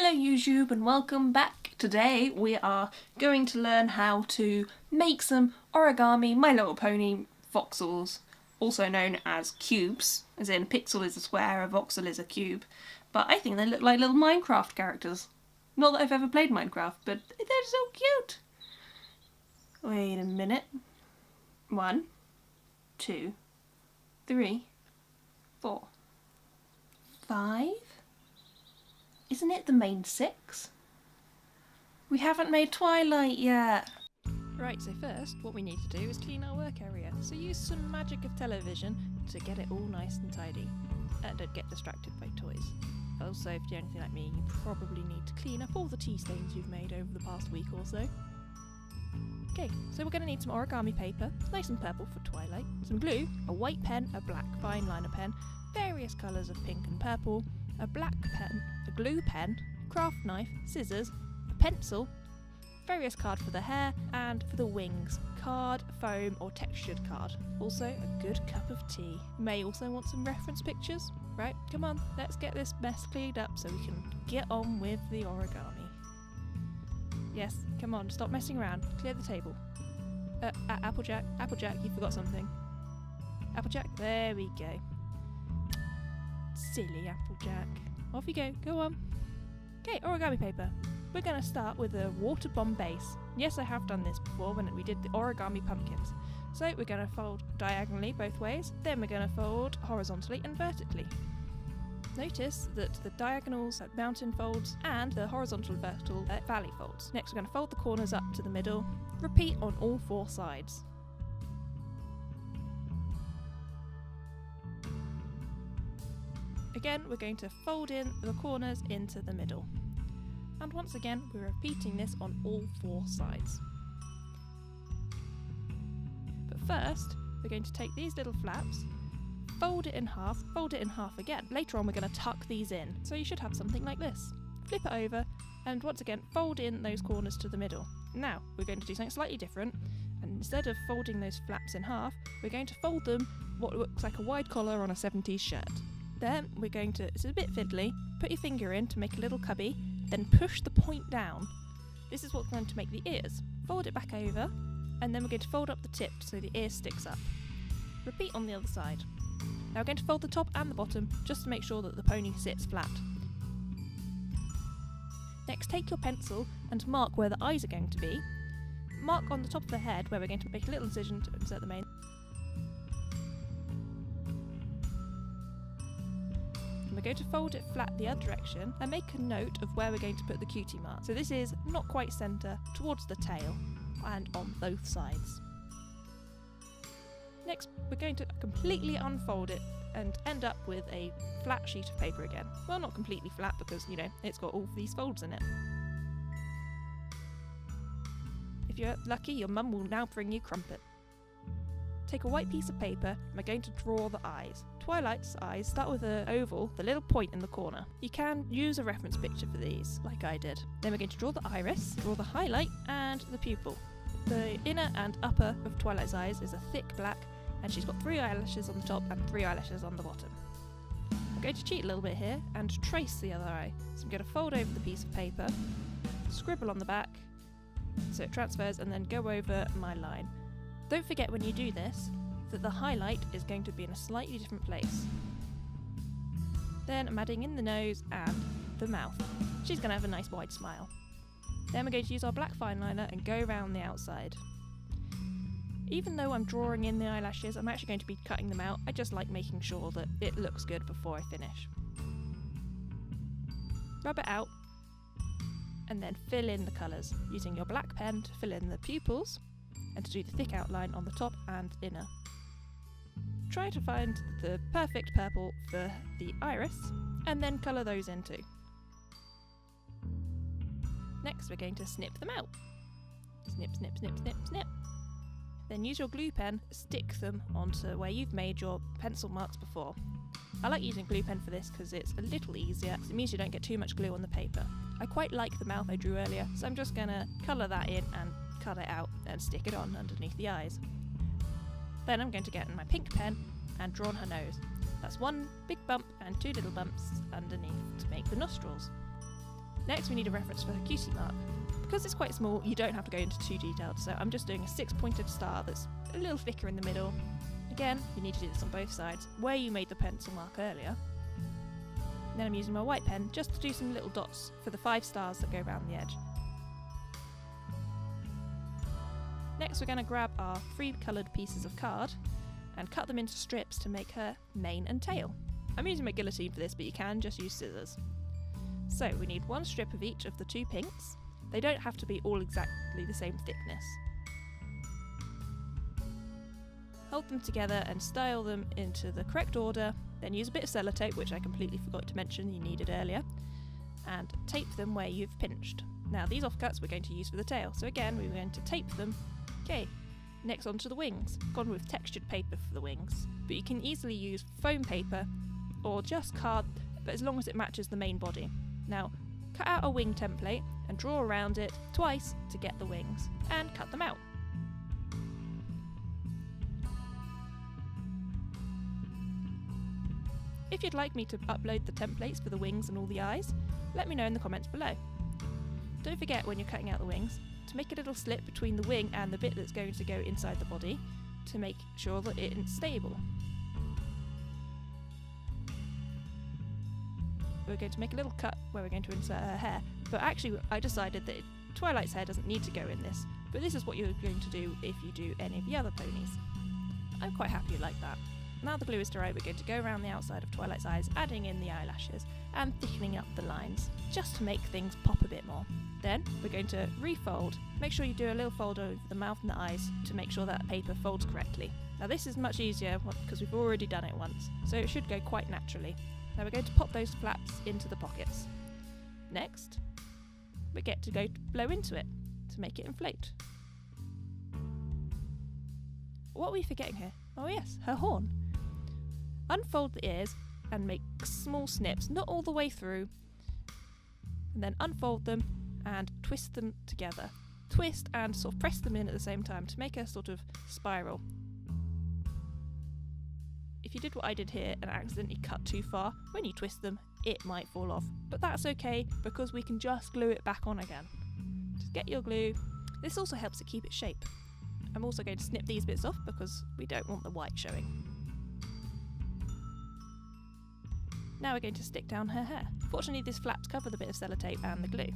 Hello YouTube and welcome back. Today we are going to learn how to make some origami My Little Pony voxels, also known as cubes, as in a pixel is a square, a voxel is a cube, but I think they look like little Minecraft characters. Not that I've ever played Minecraft, but they're so cute. Wait a minute. 1, 2, 3, 4, 5. Isn't it the main 6? We haven't made Twilight yet. Right, so first what we need to do is clean our work area. So use some magic of television to get it all nice and tidy. And don't get distracted by toys. Also, if you're anything like me, you probably need to clean up all the tea stains you've made over the past week or so. Okay, so we're going to need some origami paper, nice and purple for Twilight, some glue, a white pen, a black fine liner pen, various colours of pink and purple, a black pen, a glue pen, craft knife, scissors, a pencil, various card for the hair, and for the wings, card, foam or textured card. Also a good cup of tea. You may also want some reference pictures. Right, come on, let's get this mess cleaned up so we can get on with the origami. Yes, come on, stop messing around, clear the table. Applejack, you forgot something. Applejack, there we go. Silly Applejack. Off you go, go on. Okay, origami paper. We're going to start with a water bomb base. Yes, I have done this before when we did the origami pumpkins. So we're going to fold diagonally both ways, then we're going to fold horizontally and vertically. Notice that the diagonals are mountain folds and the horizontal vertical valley folds. Next we're going to fold the corners up to the middle. Repeat on all 4 sides. Again, we're going to fold in the corners into the middle. And once again, we're repeating this on all 4 sides. But first, we're going to take these little flaps, fold it in half again. Later on, we're going to tuck these in. So you should have something like this. Flip it over, and once again, fold in those corners to the middle. Now, we're going to do something slightly different. And instead of folding those flaps in half, we're going to fold them what looks like a wide collar on a 70s shirt. Then we're going to, it's a bit fiddly, put your finger in to make a little cubby, then push the point down. This is what's going to make the ears. Fold it back over, and then we're going to fold up the tip so the ear sticks up. Repeat on the other side. Now we're going to fold the top and the bottom just to make sure that the pony sits flat. Next, take your pencil and mark where the eyes are going to be. Mark on the top of the head where we're going to make a little incision to insert the main. We're going to fold it flat the other direction and make a note of where we're going to put the cutie mark. So this is not quite centre, towards the tail and on both sides. Next, we're going to completely unfold it and end up with a flat sheet of paper again. Well, not completely flat because, you know, it's got all these folds in it. If you're lucky, your mum will now bring you crumpet. Take a white piece of paper and we're going to draw the eyes. Twilight's eyes start with an oval, the little point in the corner. You can use a reference picture for these, like I did. Then we're going to draw the iris, draw the highlight, and the pupil. The inner and upper of Twilight's eyes is a thick black, and she's got 3 eyelashes on the top and 3 eyelashes on the bottom. I'm going to cheat a little bit here and trace the other eye. So I'm going to fold over the piece of paper, scribble on the back, so it transfers, and then go over my line. Don't forget when you do this, that the highlight is going to be in a slightly different place. Then I'm adding in the nose and the mouth. She's going to have a nice wide smile. Then we're going to use our black fine liner and go around the outside. Even though I'm drawing in the eyelashes, I'm actually going to be cutting them out. I just like making sure that it looks good before I finish. Rub it out and then fill in the colours using your black pen to fill in the pupils and to do the thick outline on the top and inner. Try to find the perfect purple for the iris and then colour those in too. Next we're going to snip them out. Snip, snip, snip, snip, snip. Then use your glue pen, stick them onto where you've made your pencil marks before. I like using glue pen for this because it's a little easier, because it means you don't get too much glue on the paper. I quite like the mouth I drew earlier, so I'm just going to colour that in and cut it out and stick it on underneath the eyes. Then I'm going to get my pink pen and draw on her nose. That's 1 big bump and 2 little bumps underneath to make the nostrils. Next we need a reference for her cutie mark. Because it's quite small, you don't have to go into too detailed, so I'm just doing a 6-pointed star that's a little thicker in the middle. Again, you need to do this on both sides, where you made the pencil mark earlier. Then I'm using my white pen just to do some little dots for the 5 stars that go around the edge. Next we're going to grab our 3 coloured pieces of card and cut them into strips to make her mane and tail. I'm using my guillotine for this, but you can just use scissors. So we need 1 strip of each of the 2 pinks. They don't have to be all exactly the same thickness. Hold them together and style them into the correct order, then use a bit of sellotape, which I completely forgot to mention you needed earlier, and tape them where you've pinched. Now these offcuts we're going to use for the tail, so again we're going to tape them. Okay, next onto the wings. Gone with textured paper for the wings, but you can easily use foam paper or just card, but as long as it matches the main body. Now cut out a wing template and draw around it twice to get the wings, and cut them out. If you'd like me to upload the templates for the wings and all the eyes, let me know in the comments below. Don't forget when you're cutting out the wings to make a little slit between the wing and the bit that's going to go inside the body to make sure that it's stable. We're going to make a little cut where we're going to insert her hair, but actually I decided that Twilight's hair doesn't need to go in this, but this is what you're going to do if you do any of the other ponies. I'm quite happy like that. Now the glue is dry, we're going to go around the outside of Twilight's eyes, adding in the eyelashes and thickening up the lines, just to make things pop a bit more. Then we're going to refold. Make sure you do a little fold over the mouth and the eyes to make sure that paper folds correctly. Now this is much easier because we've already done it once, so it should go quite naturally. Now we're going to pop those flaps into the pockets. Next, we get to go to blow into it to make it inflate. What are we forgetting here? Oh yes, her horn. Unfold the ears and make small snips, not all the way through, and then unfold them and twist them together. Twist and sort of press them in at the same time to make a sort of spiral. If you did what I did here and accidentally cut too far, when you twist them, it might fall off. But that's okay because we can just glue it back on again. Just get your glue. This also helps to keep its shape. I'm also going to snip these bits off because we don't want the white showing. Now we're going to stick down her hair. Fortunately these flaps cover the bit of sellotape and the glue.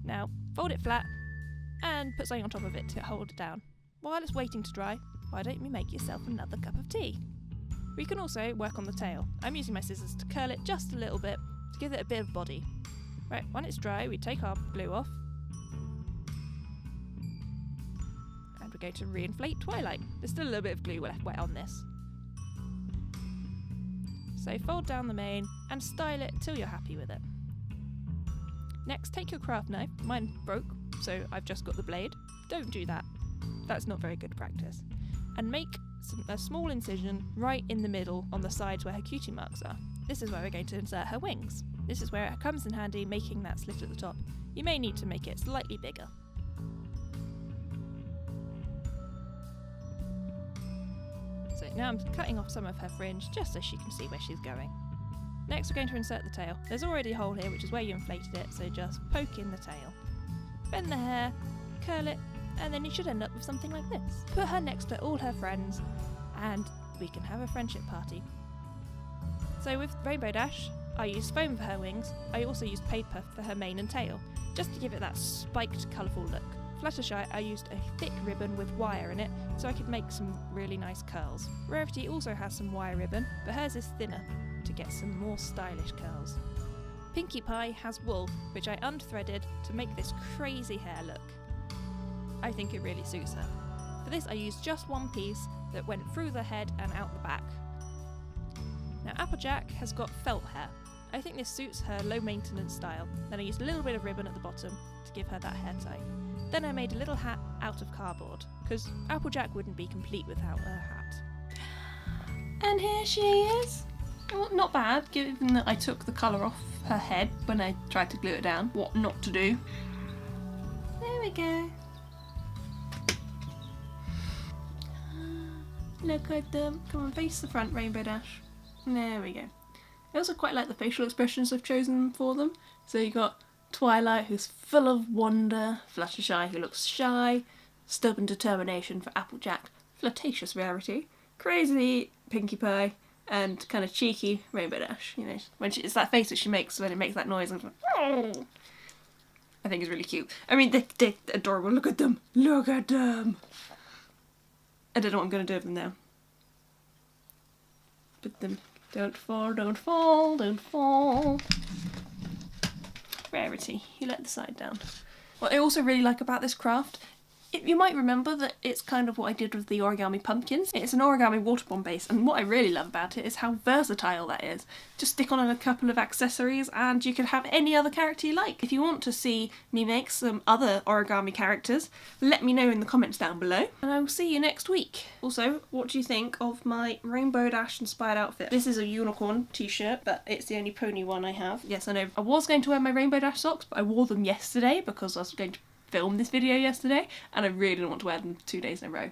Now fold it flat and put something on top of it to hold it down. While it's waiting to dry, why don't you make yourself another cup of tea? We can also work on the tail. I'm using my scissors to curl it just a little bit to give it a bit of body. Right, when it's dry we take our glue off and we're going to re-inflate Twilight. There's still a little bit of glue left wet on this. So fold down the mane and style it till you're happy with it. Next, take your craft knife. Mine broke, so I've just got the blade. Don't do that. That's not very good practice. And make a small incision right in the middle on the sides where her cutie marks are. This is where we're going to insert her wings. This is where it comes in handy making that slit at the top. You may need to make it slightly bigger. So now I'm cutting off some of her fringe just so she can see where she's going. Next we're going to insert the tail. There's already a hole here which is where you inflated it, so just poke in the tail. Bend the hair, curl it, and then you should end up with something like this. Put her next to all her friends and we can have a friendship party. So with Rainbow Dash, I used foam for her wings. I also used paper for her mane and tail, just to give it that spiked, colourful look. Fluttershy, I used a thick ribbon with wire in it, so I could make some really nice curls. Rarity also has some wire ribbon, but hers is thinner, to get some more stylish curls. Pinkie Pie has wool, which I unthreaded to make this crazy hair look. I think it really suits her. For this I used just one piece that went through the head and out the back. Now Applejack has got felt hair. I think this suits her low maintenance style. Then I used a little bit of ribbon at the bottom to give her that hair tie. Then I made a little hat out of cardboard, because Applejack wouldn't be complete without a hat. And here she is. Well, not bad, given that I took the colour off her head when I tried to glue it down. What not to do. There we go. Look at them. Come on, face the front, Rainbow Dash. There we go. I also quite like the facial expressions I've chosen for them. So you got Twilight, who's full of wonder, Fluttershy, who looks shy, stubborn determination for Applejack, flirtatious Rarity, crazy Pinkie Pie, and kind of cheeky Rainbow Dash. You know, when it's that face that she makes when it makes that noise. And I think it's really cute. I mean, they're adorable. Look at them. Look at them. I don't know what I'm going to do with them now. Put them. Don't fall, don't fall, don't fall. Rarity, you let the side down. What I also really like about this craft, you might remember that it's kind of what I did with the origami pumpkins. It's an origami water bomb base, and what I really love about it is how versatile that is. Just stick on a couple of accessories and you can have any other character you like. If you want to see me make some other origami characters, let me know in the comments down below, and I will see you next week. Also, what do you think of my Rainbow Dash inspired outfit? This is a unicorn t-shirt, but it's the only pony one I have. Yes, I know I was going to wear my Rainbow Dash socks, but I wore them yesterday because I was going to film this video yesterday and I really didn't want to wear them 2 days in a row.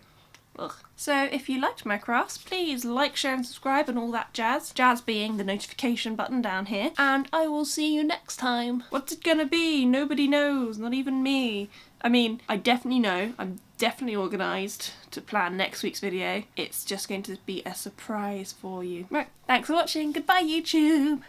Ugh. So if you liked my crafts, please like, share and subscribe and all that jazz. Jazz being the notification button down here. And I will see you next time. What's it gonna be? Nobody knows, not even me. I mean, I definitely know. I'm definitely organised to plan next week's video. It's just going to be a surprise for you. Right, thanks for watching. Goodbye, YouTube.